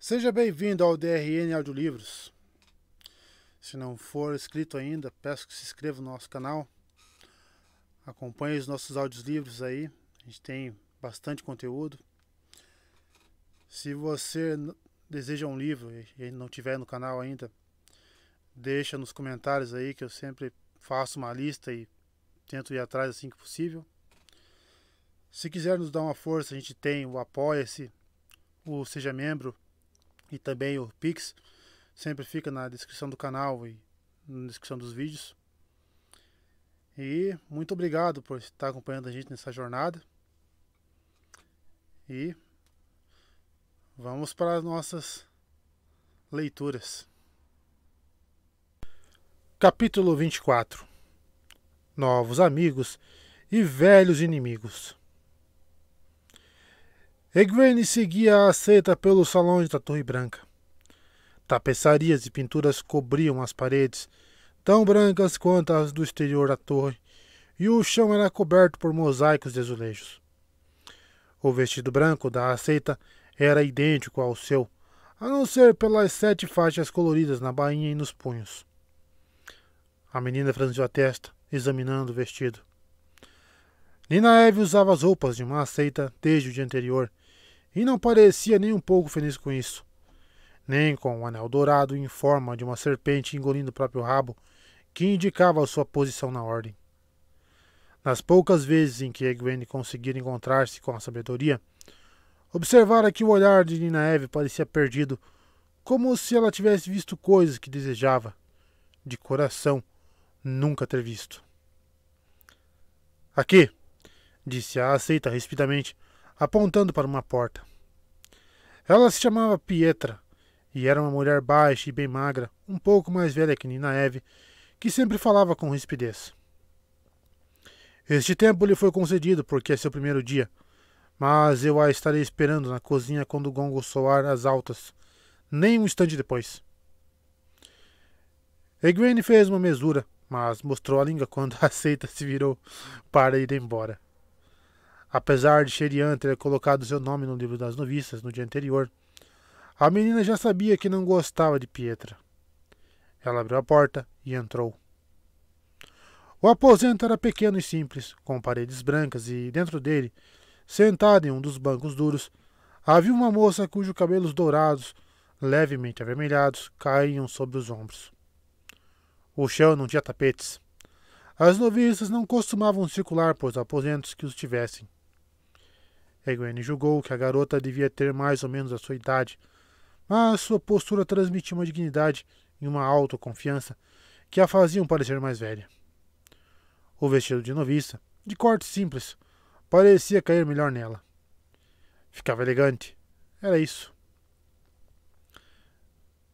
Seja bem-vindo ao DRN Audiolivros. Se não for inscrito ainda, peço que se inscreva no nosso canal. Acompanhe os nossos audiolivros aí. A gente tem bastante conteúdo. Se você deseja um livro e não tiver no canal ainda, deixa nos comentários aí que eu sempre faço uma lista e tento ir atrás assim que possível. Se quiser nos dar uma força, a gente tem o Apoia-se, o Seja Membro e também o Pix. Sempre fica na descrição do canal e na descrição dos vídeos. E muito obrigado por estar acompanhando a gente nessa jornada. E vamos para as nossas leituras. Capítulo 24. Novos amigos e velhos inimigos. Egwene seguia a seita pelos salões da Torre Branca. Tapeçarias e pinturas cobriam as paredes, tão brancas quanto as do exterior da torre, e o chão era coberto por mosaicos de azulejos. O vestido branco da seita era idêntico ao seu, a não ser pelas 7 faixas coloridas na bainha e nos punhos. A menina franziu a testa, examinando o vestido. Ninaeve usava as roupas de uma seita desde o dia anterior, e não parecia nem um pouco feliz com isso. Nem com o anel dourado em forma de uma serpente engolindo o próprio rabo, que indicava sua posição na ordem. Nas poucas vezes em que Egwene conseguira encontrar-se com a sabedoria, observara que o olhar de Ninaeve parecia perdido, como se ela tivesse visto coisas que desejava, de coração, nunca ter visto. Aqui, disse a seita rispidamente, apontando para uma porta. Ela se chamava Pietra, e era uma mulher baixa e bem magra, um pouco mais velha que Ninaeve, que sempre falava com rispidez. Este tempo lhe foi concedido porque é seu primeiro dia, mas eu a estarei esperando na cozinha quando o gongo soar as altas, nem um instante depois. Egwene fez uma mesura, mas mostrou a língua quando a seita se virou para ir embora. Apesar de Sherian ter colocado seu nome no livro das noviças no dia anterior, a menina já sabia que não gostava de Pietra. Ela abriu a porta e entrou. O aposento era pequeno e simples, com paredes brancas e, dentro dele, sentada em um dos bancos duros, havia uma moça cujos cabelos dourados, levemente avermelhados, caíam sobre os ombros. O chão não tinha tapetes. As noviças não costumavam circular por aposentos que os tivessem. Egwene julgou que a garota devia ter mais ou menos a sua idade, mas sua postura transmitia uma dignidade e uma autoconfiança que a faziam parecer mais velha. O vestido de noviça, de corte simples, parecia cair melhor nela. Ficava elegante. Era isso.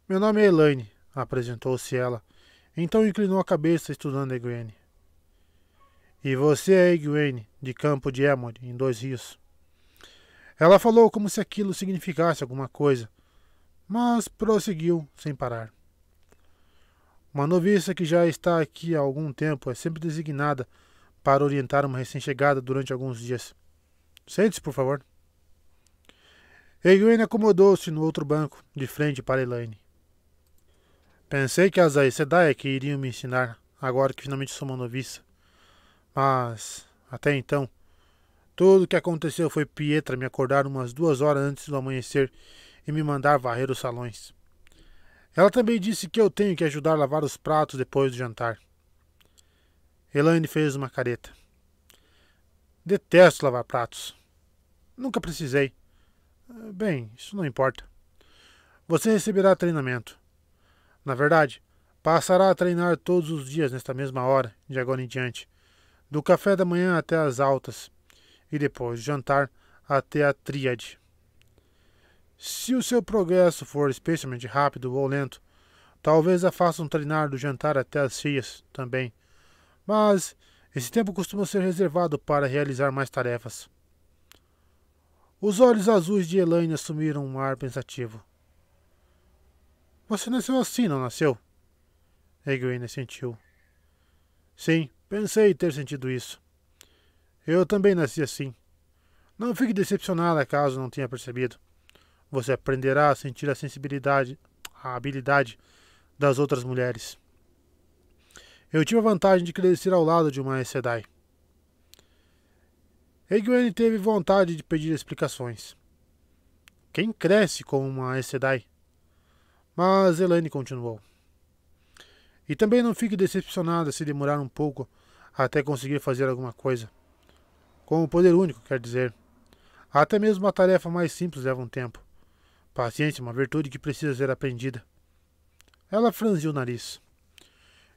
Meu nome é Elaine, apresentou-se ela. Então inclinou a cabeça estudando Egwene. E você é Egwene, de Campo de Emond, em 2 Rios. Ela falou como se aquilo significasse alguma coisa, mas prosseguiu sem parar. Uma noviça que já está aqui há algum tempo é sempre designada para orientar uma recém-chegada durante alguns dias. Sente-se, por favor. Egwene acomodou-se no outro banco, de frente para Elaine. Pensei que as Aes Sedai que iriam me ensinar, agora que finalmente sou uma noviça. Mas, até então, tudo o que aconteceu foi Pietra me acordar umas 2 horas antes do amanhecer e me mandar varrer os salões. Ela também disse que eu tenho que ajudar a lavar os pratos depois do jantar. Elaine fez uma careta. Detesto lavar pratos. Nunca precisei. Bem, isso não importa. Você receberá treinamento. Na verdade, passará a treinar todos os dias nesta mesma hora, de agora em diante, do café da manhã até as altas, e depois do jantar até a tríade. Se o seu progresso for especialmente rápido ou lento, talvez a façam treinar do jantar até as cheias também, mas esse tempo costuma ser reservado para realizar mais tarefas. Os olhos azuis de Elaine assumiram um ar pensativo. Você nasceu assim, não nasceu? Egwene sentiu. Sim, pensei ter sentido isso. Eu também nasci assim. Não fique decepcionada caso não tenha percebido. você aprenderá a sentir a habilidade das outras mulheres. Eu tive a vantagem de crescer ao lado de uma Aes Sedai. Egwene teve vontade de pedir explicações. Quem cresce com uma Aes Sedai? Mas Elaine continuou. E também não fique decepcionada se demorar um pouco até conseguir fazer alguma coisa. Com o poder único, quer dizer. Até mesmo uma tarefa mais simples leva um tempo. Paciência é uma virtude que precisa ser aprendida. Ela franziu o nariz.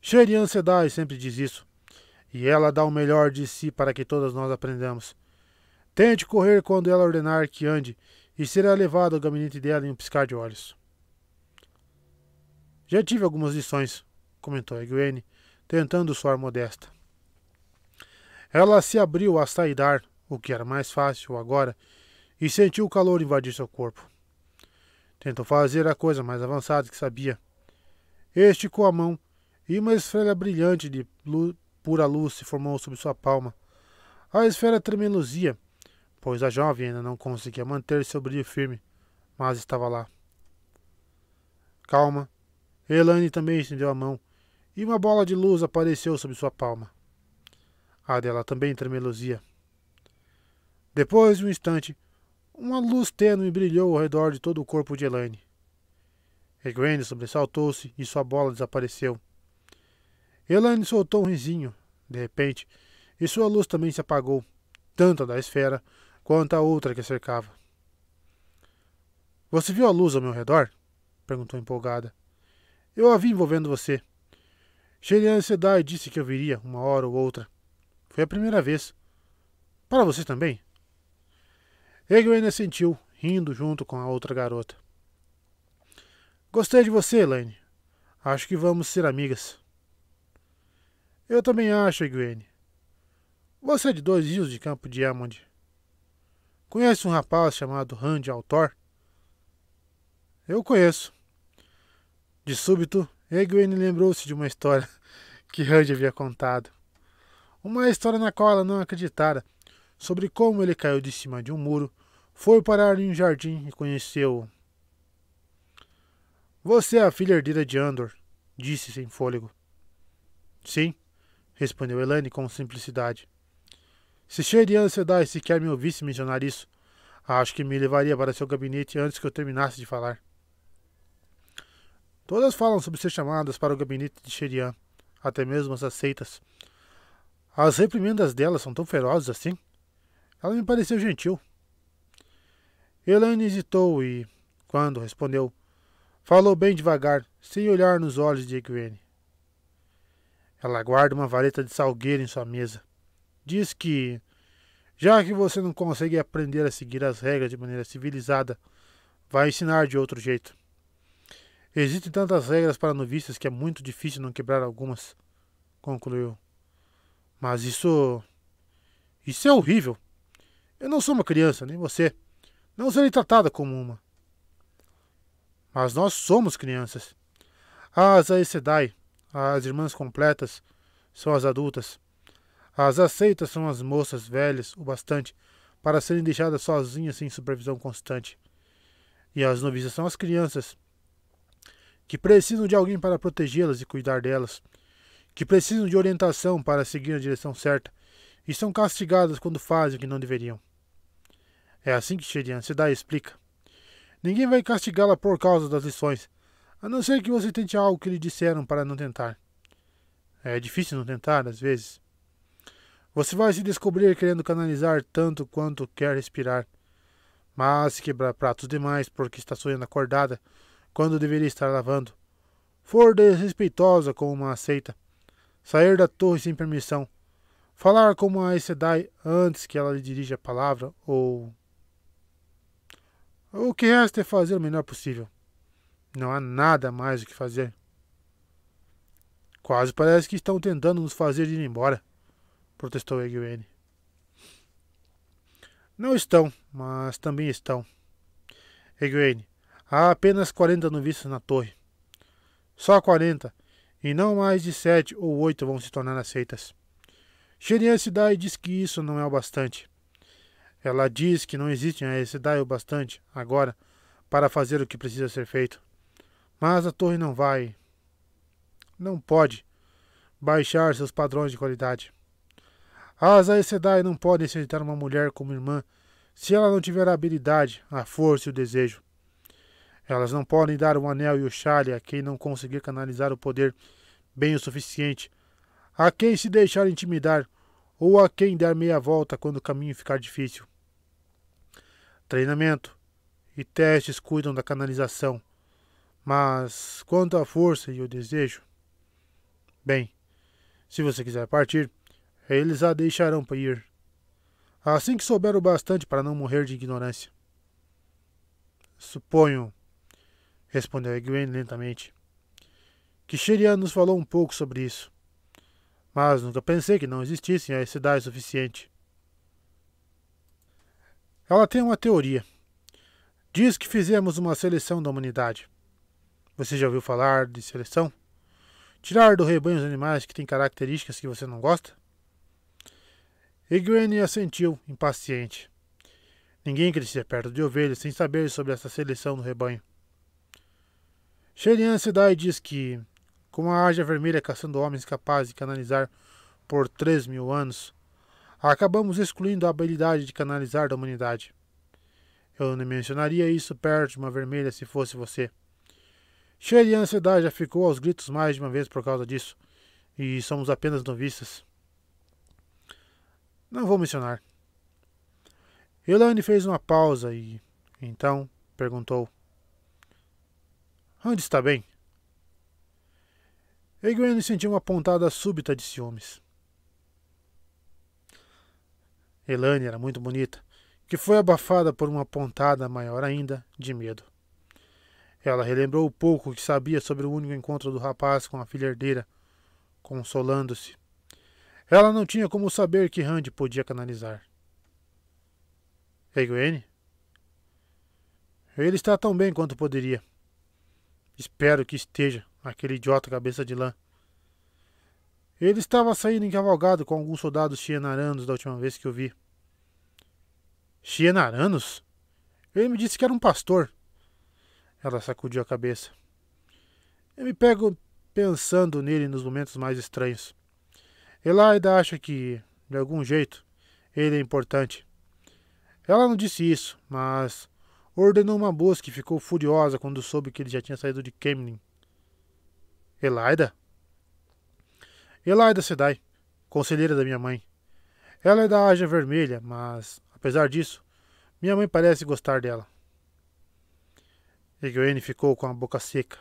Sherian Sedai sempre diz isso. E ela dá o melhor de si para que todas nós aprendamos. Tente correr quando ela ordenar que ande, e será levado ao gabinete dela em um piscar de olhos. Já tive algumas lições, comentou Egwene, tentando soar modesta. Ela se abriu a saidar, o que era mais fácil agora, e sentiu o calor invadir seu corpo. Tentou fazer a coisa mais avançada que sabia. Esticou a mão, e uma esfera brilhante de pura luz se formou sob sua palma. A esfera tremeluzia, pois a jovem ainda não conseguia manter seu brilho firme, mas estava lá. Calma. Elaine também estendeu a mão, e uma bola de luz apareceu sob sua palma. A dela também tremeluzia. Depois de um instante, uma luz tênue brilhou ao redor de todo o corpo de Elaine. Egwene sobressaltou-se e sua bola desapareceu. Elaine soltou um risinho, de repente, e sua luz também se apagou, tanto a da esfera quanto a outra que a cercava. Você viu a luz ao meu redor? Perguntou empolgada. Eu a vi envolvendo você. Sherian Sedai disse que eu viria uma hora ou outra. Foi a primeira vez. Para você também? Egwene assentiu, rindo junto com a outra garota. Gostei de você, Elaine. Acho que vamos ser amigas. Eu também acho, Egwene. Você é de 2 rios de Campo de Aemond. Conhece um rapaz chamado Rand Altor? Eu conheço. De súbito, Egwene lembrou-se de uma história que Rand havia contado. Uma história na qual ela não acreditara, sobre como ele caiu de cima de um muro, foi parar em um jardim e conheceu-o. Você é a filha herdeira de Andor, disse sem fôlego. Sim, respondeu Elaine com simplicidade. Se Sherian Sedai sequer me ouvisse mencionar isso, acho que me levaria para seu gabinete antes que eu terminasse de falar. Todas falam sobre ser chamadas para o gabinete de Sherian, até mesmo as aceitas. As reprimendas delas são tão ferozes assim? Ela me pareceu gentil. Elaine hesitou e, quando respondeu, falou bem devagar, sem olhar nos olhos de Egwene. Ela guarda uma vareta de salgueiro em sua mesa. Diz que, já que você não consegue aprender a seguir as regras de maneira civilizada, vai ensinar de outro jeito. Existem tantas regras para noviças que é muito difícil não quebrar algumas, concluiu. Mas isso é horrível. Eu não sou uma criança, nem você. Não serei tratada como uma. Mas nós somos crianças. As Aes Sedai, as irmãs completas, são as adultas. As aceitas são as moças velhas o bastante para serem deixadas sozinhas sem supervisão constante. E as noviças são as crianças, que precisam de alguém para protegê-las e cuidar delas, que precisam de orientação para seguir na direção certa e são castigadas quando fazem o que não deveriam. É assim que Sherian Sedai explica. Ninguém vai castigá-la por causa das lições, a não ser que você tente algo que lhe disseram para não tentar. É difícil não tentar, às vezes. Você vai se descobrir querendo canalizar tanto quanto quer respirar, mas se quebrar pratos demais porque está sonhando acordada quando deveria estar lavando, for desrespeitosa com uma aceita, sair da torre sem permissão, falar como a Aes Sedai antes que ela lhe dirija a palavra, ou... O que resta é fazer o melhor possível. Não há nada mais o que fazer. Quase parece que estão tentando nos fazer ir embora, protestou Egwene. Não estão, mas também estão. Egwene, há apenas 40 noviças na torre. Só 40, e não mais de 7 ou 8 vão se tornar aceitas. Sherian Sedai diz que isso não é o bastante. Ela diz que não existem Aes Sedai o bastante, agora, para fazer o que precisa ser feito. Mas a torre não pode baixar seus padrões de qualidade. As Aes Sedai não podem aceitar uma mulher como irmã se ela não tiver a habilidade, a força e o desejo. Elas não podem dar o anel e o chale a quem não conseguir canalizar o poder bem o suficiente, a quem se deixar intimidar ou a quem der meia volta quando o caminho ficar difícil. Treinamento e testes cuidam da canalização, mas quanto à força e o desejo, bem, se você quiser partir, eles a deixarão ir, assim que souber o bastante para não morrer de ignorância. Suponho, respondeu Egwene lentamente, que Sherian nos falou um pouco sobre isso, mas nunca pensei que não existissem Aes Sedai suficiente. Ela tem uma teoria. Diz que fizemos uma seleção da humanidade. Você já ouviu falar de seleção? Tirar do rebanho os animais que têm características que você não gosta? Egwene assentiu, impaciente. Ninguém crescia perto de ovelhas sem saber sobre essa seleção do rebanho. Sherian Sedai diz que, com a Ágia Vermelha caçando homens capazes de canalizar por 3.000 anos, acabamos excluindo a habilidade de canalizar da humanidade. Eu não mencionaria isso perto de uma vermelha se fosse você. Sherian Sedai já ficou aos gritos mais de uma vez por causa disso, e somos apenas noviças. Não vou mencionar. Elaine fez uma pausa e, então, perguntou: Onde está bem? Egwene sentiu uma pontada súbita de ciúmes. Elaine era muito bonita, que foi abafada por uma pontada maior ainda de medo. Ela relembrou o pouco que sabia sobre o único encontro do rapaz com a filha herdeira, consolando-se. Ela não tinha como saber que Rand podia canalizar. Egwene? Ele está tão bem quanto poderia. Espero que esteja, aquele idiota cabeça de lã. Ele estava saindo encavalgado com alguns soldados Shienaranos da última vez que o vi. Shienaranos? Ele me disse que era um pastor. Ela sacudiu a cabeça. Eu me pego pensando nele nos momentos mais estranhos. Elaida acha que, de algum jeito, ele é importante. Ela não disse isso, mas ordenou uma busca e ficou furiosa quando soube que ele já tinha saído de Kemlin. Elaida? Elaida Sedai, conselheira da minha mãe. Ela é da Ágia Vermelha, mas, apesar disso, minha mãe parece gostar dela. Egwene ficou com a boca seca.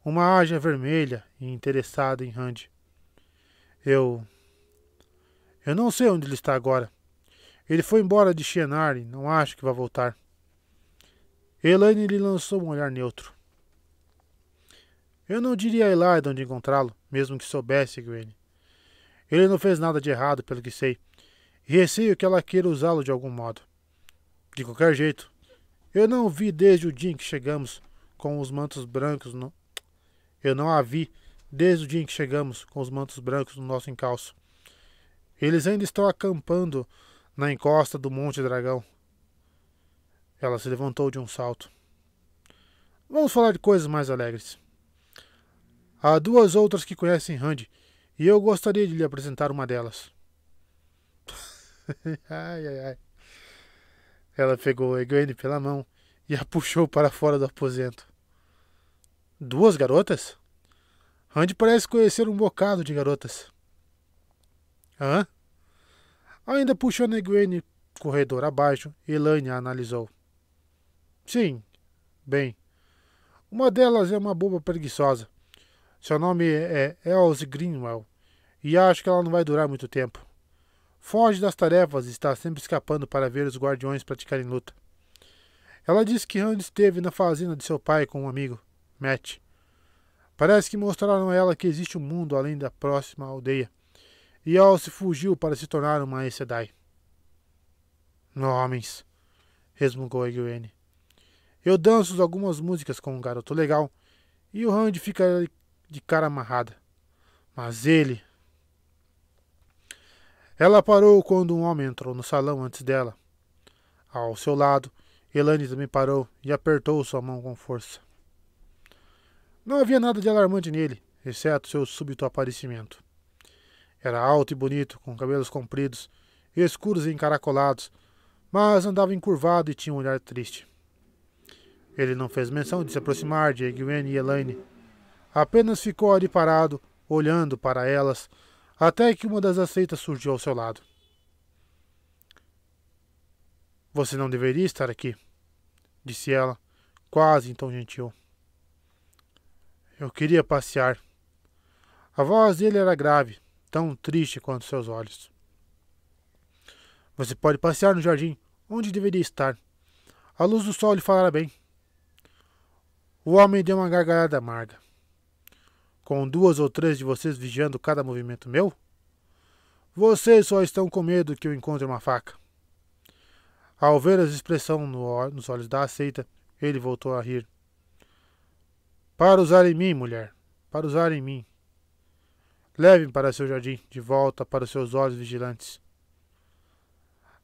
Uma Ágia Vermelha e interessada em Rand. Eu não sei onde ele está agora. Ele foi embora de Shienar e não acho que vai voltar. Elaine lhe lançou um olhar neutro. Eu não diria a Elaida onde encontrá-lo, mesmo que soubesse, Egwene. Ele não fez nada de errado, pelo que sei, e receio que ela queira usá-lo de algum modo. De qualquer jeito, eu não o vi desde o dia em que chegamos com os mantos brancos no... Eu não a vi desde o dia em que chegamos com os mantos brancos no nosso encalço. Eles ainda estão acampando na encosta do Monte Dragão. Ela se levantou de um salto. Vamos falar de coisas mais alegres. Há 2 outras que conhecem Rand, e eu gostaria de lhe apresentar uma delas. Ai, ai, ai. Ela pegou Egwene pela mão e a puxou para fora do aposento. 2 garotas? Rand parece conhecer um bocado de garotas. Hã? Ainda puxando Egwene corredor abaixo, Elaine a analisou. Sim, bem. Uma delas é uma boba preguiçosa. Seu nome é Elsie Greenwell, e acho que ela não vai durar muito tempo. Foge das tarefas e está sempre escapando para ver os guardiões praticarem luta. Ela disse que Rand esteve na fazenda de seu pai com um amigo, Matt. Parece que mostraram a ela que existe um mundo além da próxima aldeia, e Elsie fugiu para se tornar uma Aes Sedai. Homens, resmungou Egwene. Eu danço algumas músicas com um garoto legal, e o Rand fica de cara amarrada. Mas ele... Ela parou quando um homem entrou no salão antes dela. Ao seu lado Elaine também parou e apertou sua mão com força. Não havia nada de alarmante nele, exceto seu súbito aparecimento. Era alto e bonito, com cabelos compridos, escuros e encaracolados, mas andava encurvado e tinha um olhar triste. Ele não fez menção de se aproximar de Egwene e Elaine. Apenas ficou ali parado, olhando para elas, até que uma das aceitas surgiu ao seu lado. Você não deveria estar aqui, disse ela, quase em tom gentil. Eu queria passear. A voz dele era grave, tão triste quanto seus olhos. Você pode passear no jardim, onde deveria estar. A luz do sol lhe falará bem. O homem deu uma gargalhada amarga. Com 2 ou 3 de vocês vigiando cada movimento meu? Vocês só estão com medo que eu encontre uma faca. Ao ver a expressão nos olhos da aceita, ele voltou a rir. Para usar em mim, mulher. Para usar em mim. Leve-me para seu jardim, de volta para os seus olhos vigilantes.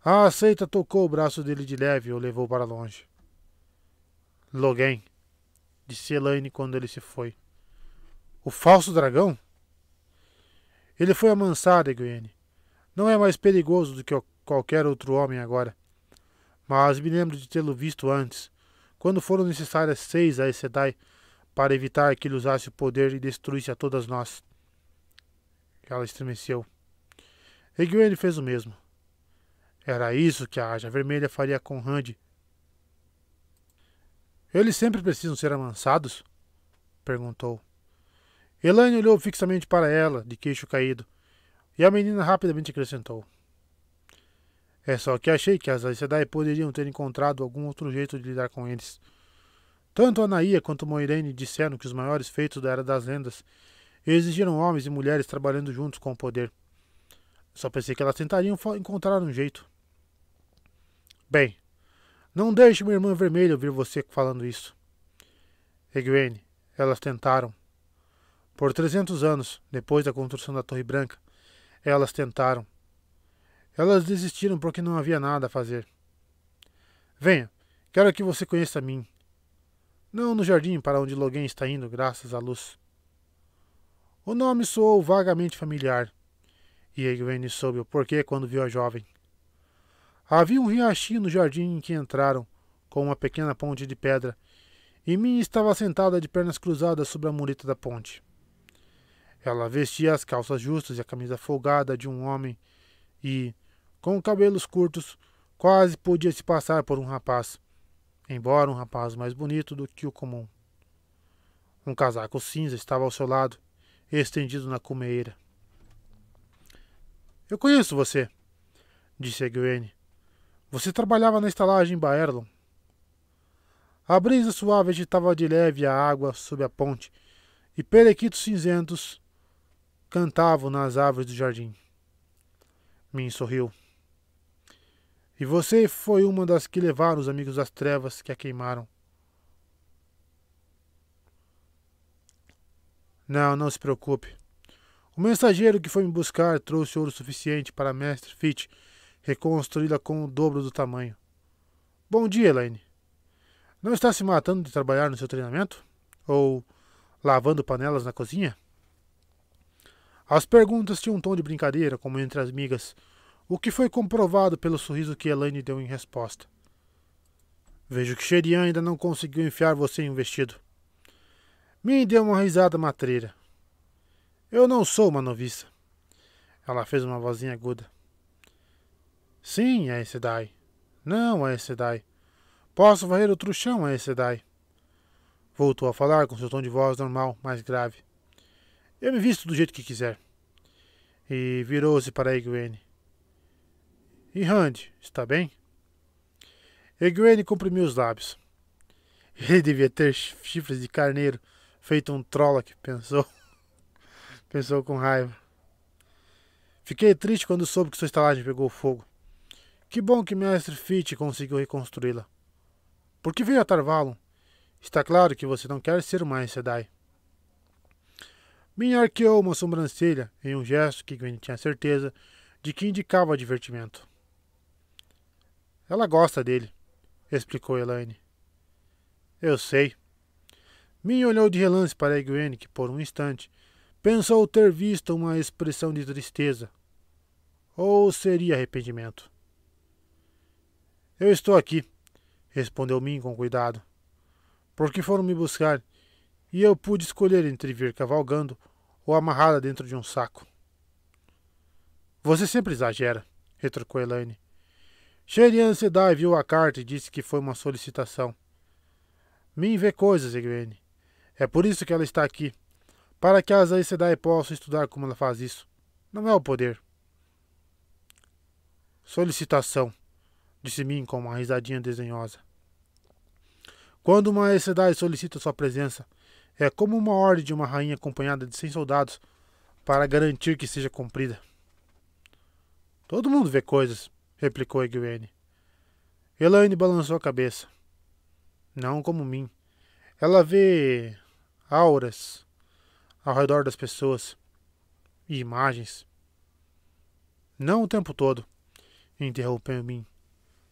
A aceita tocou o braço dele de leve e o levou para longe. Logain, disse Elaine quando ele se foi. O falso dragão? Ele foi amansado, Egwene. Não é mais perigoso do que qualquer outro homem agora. Mas me lembro de tê-lo visto antes, quando foram necessárias 6 Aes Sedai para evitar que ele usasse o poder e destruísse a todas nós. Ela estremeceu. Egwene fez o mesmo. Era isso que a Aja Vermelha faria com Rand. Eles sempre precisam ser amansados? Perguntou. Elaine olhou fixamente para ela, de queixo caído, e a menina rapidamente acrescentou. É só que achei que as Aes Sedai poderiam ter encontrado algum outro jeito de lidar com eles. Tanto Anaia quanto Moiraine disseram que os maiores feitos da Era das Lendas exigiram homens e mulheres trabalhando juntos com o poder. Só pensei que elas tentariam encontrar um jeito. Bem, não deixe minha irmã vermelha ouvir você falando isso. Egwene, elas tentaram. Por 300 anos, depois da construção da Torre Branca, elas tentaram. Elas desistiram porque não havia nada a fazer. Venha, quero que você conheça a mim. Não no jardim para onde Logain está indo, graças à luz. O nome soou vagamente familiar, e Egwene soube o porquê quando viu a jovem. Havia um riachinho no jardim em que entraram, com uma pequena ponte de pedra, e Min estava sentada de pernas cruzadas sobre a mureta da ponte. Ela vestia as calças justas e a camisa folgada de um homem e, com cabelos curtos, quase podia se passar por um rapaz, embora um rapaz mais bonito do que o comum. Um casaco cinza estava ao seu lado, estendido na cumeira. Eu conheço você, disse Egwene. Você trabalhava na estalagem em Baerlon. A brisa suave agitava de leve a água sob a ponte, e periquitos cinzentos cantavam nas árvores do jardim. Min sorriu. E você foi uma das que levaram os amigos das trevas que a queimaram. Não, não se preocupe. O mensageiro que foi me buscar trouxe ouro suficiente para Mestre Fit reconstruí-la com o dobro do tamanho. Bom dia, Elaine. Não está se matando de trabalhar no seu treinamento? Ou lavando panelas na cozinha? As perguntas tinham um tom de brincadeira, como entre as migas, o que foi comprovado pelo sorriso que Elaine deu em resposta. Vejo que Sherian ainda não conseguiu enfiar você em um vestido. Min deu uma risada matreira. Eu não sou uma noviça. Ela fez uma vozinha aguda. Sim, Aes Sedai. Não, Aes Sedai. Posso varrer outro chão, Aes Sedai. Voltou a falar com seu tom de voz normal, mais grave. Eu me visto do jeito que quiser. E virou-se para Egwene. E Rand, está bem? Egwene comprimiu os lábios. Ele devia ter chifres de carneiro, feito um Trolloc, pensou. Pensou com raiva. Fiquei triste quando soube que sua estalagem pegou fogo. Que bom que Mestre Fit conseguiu reconstruí-la. Por que veio a Tarvalon? Está claro que você não quer ser uma Aes Sedai. Min arqueou uma sobrancelha em um gesto que Gwen tinha certeza de que indicava divertimento. Ela gosta dele. explicou Elaine. Eu sei. Min olhou de relance para Egwene, que por um instante pensou ter visto uma expressão de tristeza. Ou seria arrependimento? Eu estou aqui, respondeu Min com cuidado, porque foram me buscar e eu pude escolher entre vir cavalgando ou amarrada dentro de um saco. Você sempre exagera, retrucou Elaine. Sherian Sedai viu a carta e disse que foi uma solicitação. Min vê coisas, Egwene. É por isso que ela está aqui, para que as Aes Sedai possam estudar como ela faz isso. Não é o poder. Solicitação, disse Min com uma risadinha desdenhosa. Quando uma Aes Sedai solicita sua presença, é como uma ordem de uma rainha acompanhada de 100 soldados para garantir que seja cumprida. Todo mundo vê coisas, replicou Egwene. Elaine balançou a cabeça. Não como Min. Ela vê auras ao redor das pessoas e imagens. Não o tempo todo, interrompeu Min.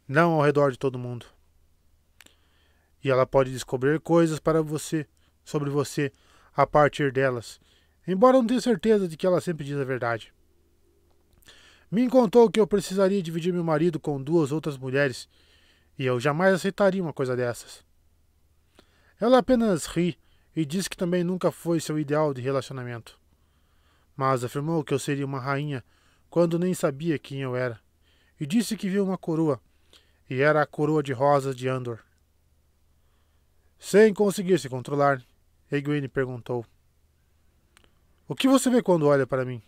Não ao redor de todo mundo. E ela pode descobrir coisas para você, sobre você, a partir delas, embora eu não tenha certeza de que ela sempre diz a verdade. Me contou que eu precisaria dividir meu marido com 2 outras mulheres, e eu jamais aceitaria uma coisa dessas. Ela apenas ri e disse que também nunca foi seu ideal de relacionamento. Mas afirmou que eu seria uma rainha quando nem sabia quem eu era, e disse que viu uma coroa, e era a coroa de rosas de Andor. Sem conseguir se controlar, Egwene perguntou. O que você vê quando olha para mim?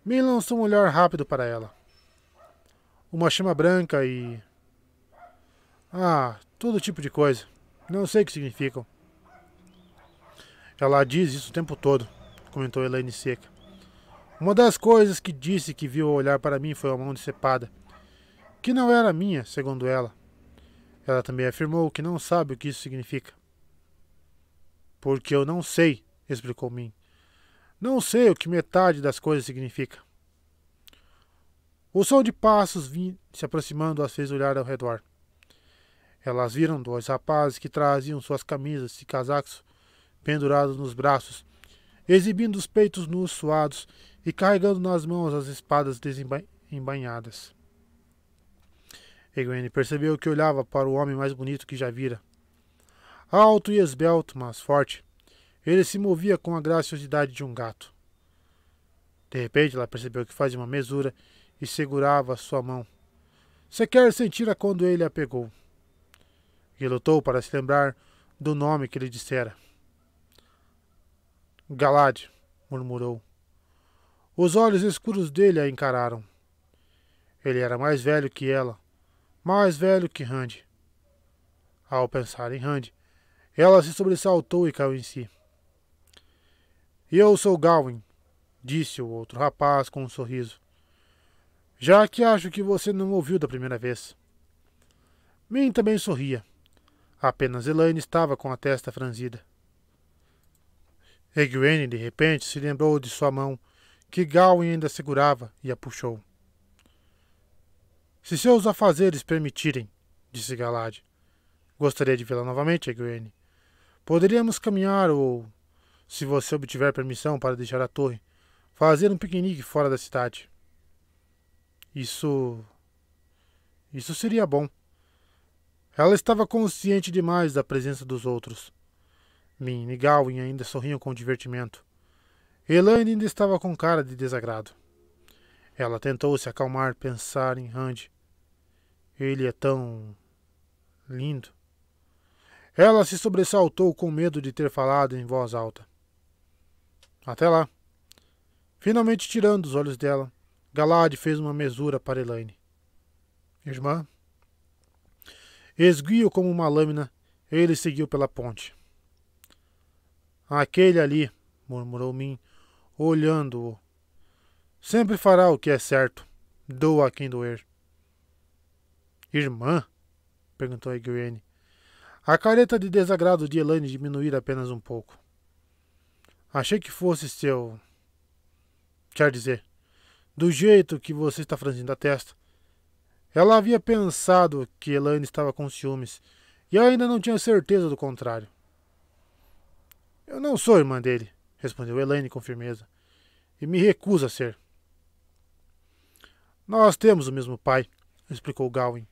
Min lançou um olhar rápido para ela. Uma chama branca e... todo tipo de coisa. Não sei o que significam. Ela diz isso o tempo todo, comentou Elaine seca. Uma das coisas que disse que viu ao olhar para mim foi a mão decepada, que não era minha, segundo ela. Ela também afirmou que não sabe o que isso significa. Porque eu não sei, explicou Min. Não sei o que metade das coisas significa. O som de passos se aproximando as fez olhar ao redor. Elas viram 2 rapazes que traziam suas camisas e casacos pendurados nos braços, exibindo os peitos nus suados e carregando nas mãos as espadas desembainhadas. Egwene percebeu que olhava para o homem mais bonito que já vira. Alto e esbelto, mas forte, ele se movia com a graciosidade de um gato. De repente, ela percebeu que fazia uma mesura e segurava sua mão. Sequer sentira quando ele a pegou. E lutou para se lembrar do nome que lhe dissera. Galad, murmurou. Os olhos escuros dele a encararam. Ele era mais velho que ela, mais velho que Rand. Ao pensar em Rand, ela se sobressaltou e caiu em si. Eu sou Gawyn, disse o outro rapaz com um sorriso. Já que acho que você não ouviu da primeira vez. Min também sorria. Apenas Elaine estava com a testa franzida. Egwene, de repente, se lembrou de sua mão, que Gawyn ainda segurava, e a puxou. Se seus afazeres permitirem, disse Galad. Gostaria de vê-la novamente, Egwene. Poderíamos caminhar ou, se você obtiver permissão para deixar a torre, fazer um piquenique fora da cidade. Isso seria bom. Ela estava consciente demais da presença dos outros. Min e Gawyn ainda sorriam com divertimento. Elaine ainda estava com cara de desagrado. Ela tentou se acalmar, pensar em Rand. Ele é tão... lindo. Ela se sobressaltou com medo de ter falado em voz alta. Até lá. Finalmente tirando os olhos dela, Galad fez uma mesura para Elaine. Irmã? Esguio como uma lâmina, ele seguiu pela ponte. Aquele ali, murmurou Min, olhando-o. Sempre fará o que é certo, doa a quem doer. Irmã? Perguntou Egwene. A careta de desagrado de Elaine diminuíra apenas um pouco. Achei que fosse seu... Quer dizer, do jeito que você está franzindo a testa, Ela havia pensado que Elaine estava com ciúmes, e ainda não tinha certeza do contrário. Eu não sou irmã dele, respondeu Elaine com firmeza, e me recuso a ser. Nós temos o mesmo pai, explicou Gawain.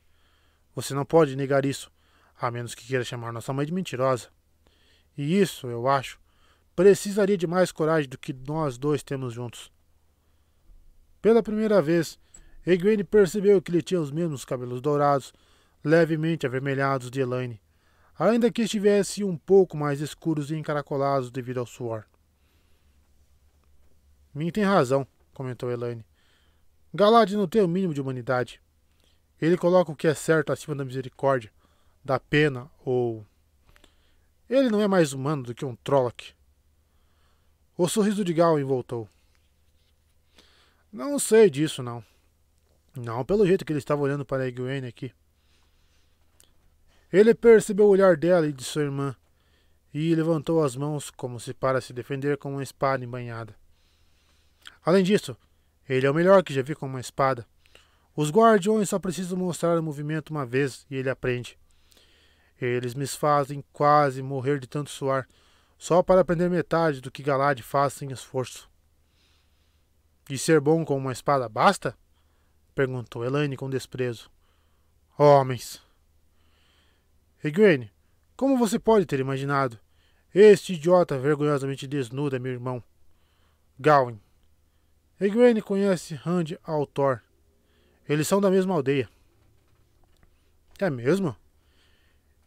Você não pode negar isso, a menos que queira chamar nossa mãe de mentirosa. E isso, eu acho, precisaria de mais coragem do que nós dois temos juntos. Pela primeira vez, Egwene percebeu que ele tinha os mesmos cabelos dourados, levemente avermelhados de Elaine, ainda que estivessem um pouco mais escuros e encaracolados devido ao suor. Min tem razão, comentou Elaine. Galad não tem o mínimo de humanidade. Ele coloca o que é certo acima da misericórdia, da pena ou... Ele não é mais humano do que um Trolloc. O sorriso de Gawain voltou. Não sei disso, não. Não pelo jeito que ele estava olhando para Egwene aqui. Ele percebeu o olhar dela e de sua irmã, e levantou as mãos como se para se defender com uma espada embainhada. Além disso, ele é o melhor que já vi com uma espada. Os guardiões só precisam mostrar o movimento uma vez e ele aprende. Eles me fazem quase morrer de tanto suar, só para aprender metade do que Galad faz sem esforço. E ser bom com uma espada basta? Perguntou Elaine com desprezo. Homens! Egwene, como você pode ter imaginado? Este idiota vergonhosamente desnudo é meu irmão. Gawain. Egwene conhece Rand al'Thor. Eles são da mesma aldeia. É mesmo?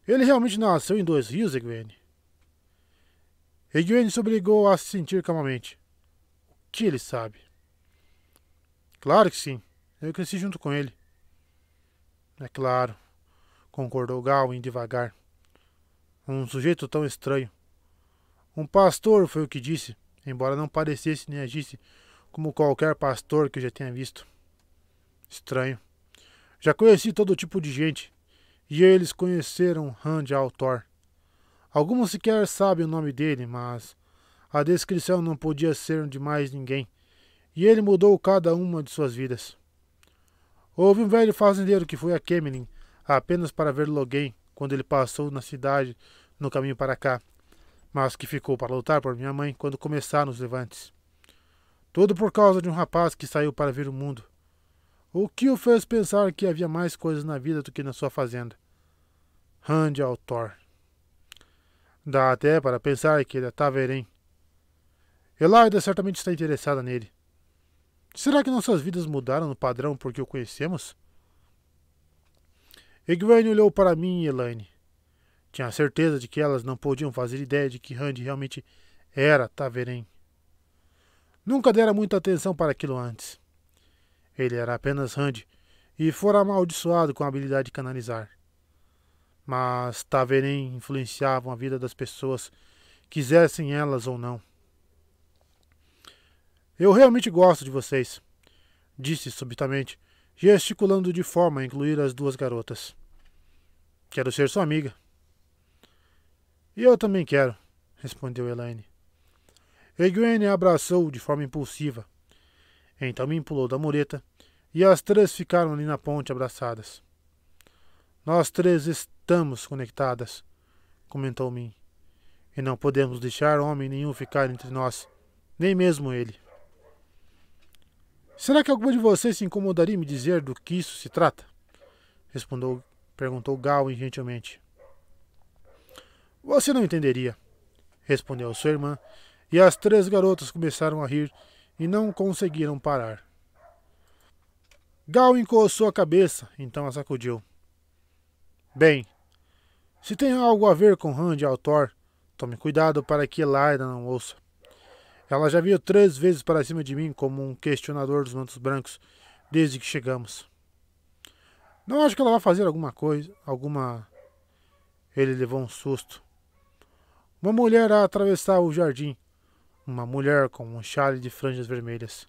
Ele realmente nasceu em Dois Rios, Egwene? Egwene se obrigou a se sentir calmamente. O que ele sabe? Claro que sim. Eu cresci junto com ele. É claro, concordou Gawain devagar. Um sujeito tão estranho. Um pastor foi o que disse, embora não parecesse nem agisse como qualquer pastor que eu já tenha visto. Estranho. Já conheci todo tipo de gente, e eles conheceram Rand al'Thor. Alguns sequer sabem o nome dele, mas a descrição não podia ser de mais ninguém, e ele mudou cada uma de suas vidas. Houve um velho fazendeiro que foi a Caemlyn apenas para ver Logain quando ele passou na cidade no caminho para cá, mas que ficou para lutar por minha mãe quando começaram os levantes. Tudo por causa de um rapaz que saiu para ver o mundo. O que o fez pensar que havia mais coisas na vida do que na sua fazenda. Rand al'Thor. Dá até para pensar que ele é Ta'veren. Elaida certamente está interessada nele. Será que nossas vidas mudaram no padrão porque o conhecemos? Egwene olhou para mim e Elaine. Tinha certeza de que elas não podiam fazer ideia de que Rand realmente era Ta'veren. Nunca dera muita atenção para aquilo antes. Ele era apenas Rand e fora amaldiçoado com a habilidade de canalizar. Mas Ta'veren influenciavam a vida das pessoas, quisessem elas ou não. Eu realmente gosto de vocês, disse subitamente, gesticulando de forma a incluir as duas garotas. Quero ser sua amiga. E eu também quero, respondeu Elaine. Egwene a abraçou de forma impulsiva. Então Min pulou da mureta e as três ficaram ali na ponte abraçadas. Nós três estamos conectadas, comentou Min, e não podemos deixar homem nenhum ficar entre nós, nem mesmo ele. Será que alguma de vocês se incomodaria em me dizer do que isso se trata? Perguntou Gawain gentilmente. Você não entenderia, respondeu sua irmã, e as três garotas começaram a rir e não conseguiram parar. Gawain coçou a cabeça, então a sacudiu. Bem, se tem algo a ver com Rand al'Thor, tome cuidado para que Elaida não ouça. Ela já veio 3 vezes para cima de mim como um questionador dos mantos brancos desde que chegamos. Não acho que ela vá fazer alguma... Ele levou um susto. Uma mulher a atravessar o jardim. Uma mulher com um chale de franjas vermelhas.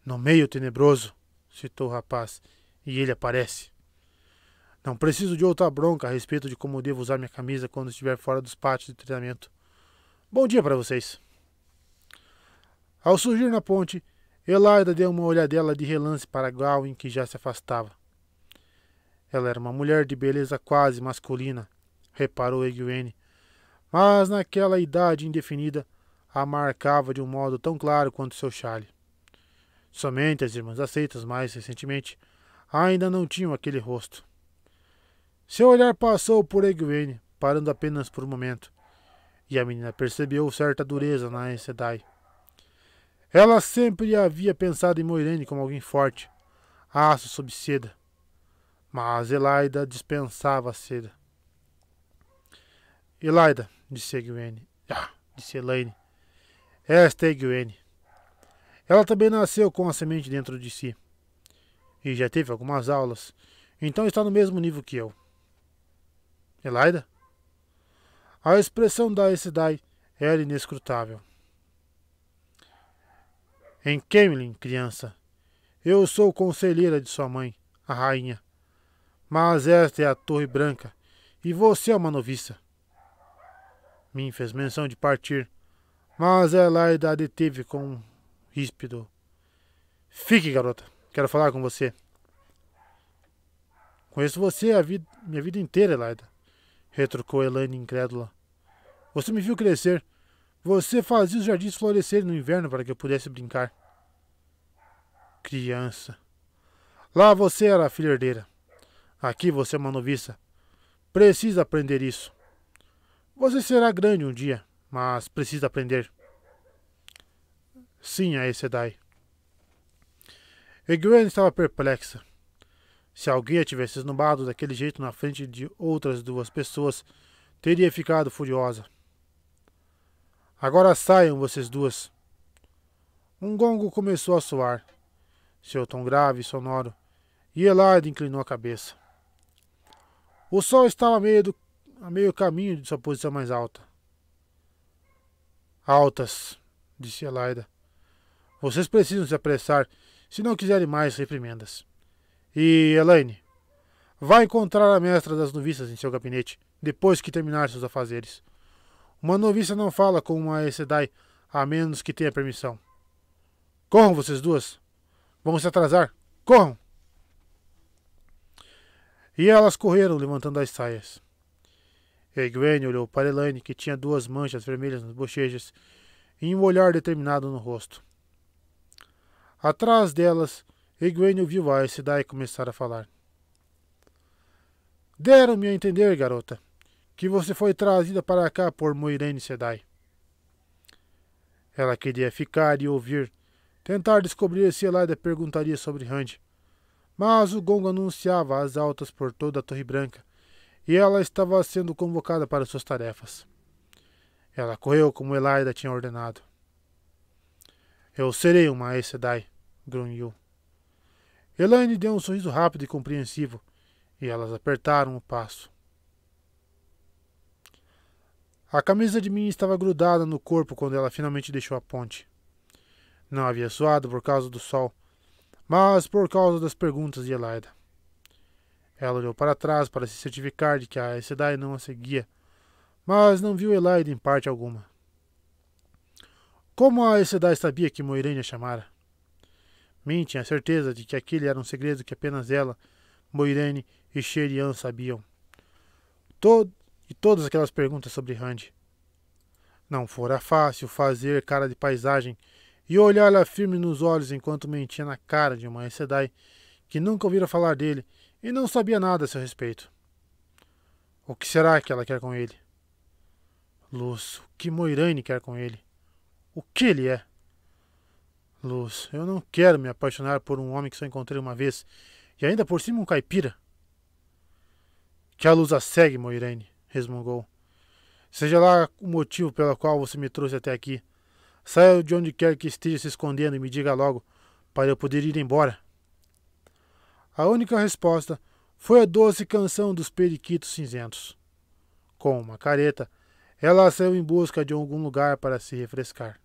No meio tenebroso, citou o rapaz, e ele aparece. Não preciso de outra bronca a respeito de como devo usar minha camisa quando estiver fora dos pátios de treinamento. Bom dia para vocês. Ao surgir na ponte, Elaida deu uma olhadela de relance para Gawain, que já se afastava. Ela era uma mulher de beleza quase masculina, reparou Egwene, mas naquela idade indefinida a marcava de um modo tão claro quanto seu chale. Somente as irmãs aceitas mais recentemente ainda não tinham aquele rosto. Seu olhar passou por Egwene, parando apenas por um momento, e a menina percebeu certa dureza na Aes Sedai. Ela sempre havia pensado em Moiraine como alguém forte, aço sob seda, mas Elaida dispensava a seda. Elaida, disse Egwene. Disse Elaine. Esta é Egwene. Ela também nasceu com a semente dentro de si. E já teve algumas aulas, então está no mesmo nível que eu. Elaida? A expressão da Aes Sedai era inescrutável. Em Caemlyn, criança, eu sou conselheira de sua mãe, a rainha. Mas esta é a Torre Branca, e você é uma noviça. Min fez menção de partir, mas Elaida a deteve com um ríspido. Fique, garota, quero falar com você. Conheço você minha vida inteira, Elaida, retrucou Elaine incrédula. Você me viu crescer. Você fazia os jardins florescerem no inverno para que eu pudesse brincar. Criança. Lá você era a filha herdeira. Aqui você é uma noviça. Precisa aprender isso. Você será grande um dia, mas precisa aprender. Sim, Aes Sedai. Egwene estava perplexa. Se alguém a tivesse esnobado daquele jeito na frente de outras duas pessoas, teria ficado furiosa. Agora saiam, vocês duas. Um gongo começou a soar, seu tom grave e sonoro, e Elaida inclinou a cabeça. O sol estava a meio caminho de sua posição mais alta. Altas, disse Elaida. Vocês precisam se apressar se não quiserem mais reprimendas. E, Elaine, vá encontrar a mestra das noviças em seu gabinete, depois que terminar seus afazeres. Uma noviça não fala com uma Aes Sedai, a menos que tenha permissão. Corram, vocês duas. Vão se atrasar. Corram! E elas correram, levantando as saias. Egwene olhou para Elaine, que tinha duas manchas vermelhas nas bochechas e um olhar determinado no rosto. Atrás delas, Egwene ouviu a Aes Sedai começar a falar. Deram-me a entender, garota, que você foi trazida para cá por Moiraine Sedai. Ela queria ficar e ouvir, tentar descobrir se Elaida perguntaria sobre Rand, mas o gongo anunciava as altas por toda a Torre Branca, e ela estava sendo convocada para suas tarefas. Ela correu como Elaida tinha ordenado. Eu serei uma Aes Sedai, grunhiu. Elaine deu um sorriso rápido e compreensivo, e elas apertaram o passo. A camisa de Min estava grudada no corpo quando ela finalmente deixou a ponte. Não havia suado por causa do sol, mas por causa das perguntas de Elaida. Ela olhou para trás para se certificar de que a Aes Sedai não a seguia, mas não viu Elaida em parte alguma. Como a Aes Sedai sabia que Moiraine a chamara? Min tinha certeza de que aquele era um segredo que apenas ela, Moiraine e Sherian sabiam. E todas aquelas perguntas sobre Rand. Não fora fácil fazer cara de paisagem e olhá-la firme nos olhos enquanto mentia na cara de uma Aes Sedai que nunca ouvira falar dele e não sabia nada a seu respeito. O que será que ela quer com ele? Luz, o que Moiraine quer com ele? O que ele é? Luz, eu não quero me apaixonar por um homem que só encontrei uma vez e ainda por cima um caipira. Que a luz a segue, Moiraine, resmungou. Seja lá o motivo pelo qual você me trouxe até aqui. Saia de onde quer que esteja se escondendo e me diga logo, para eu poder ir embora. A única resposta foi a doce canção dos periquitos cinzentos. Com uma careta, ela saiu em busca de algum lugar para se refrescar.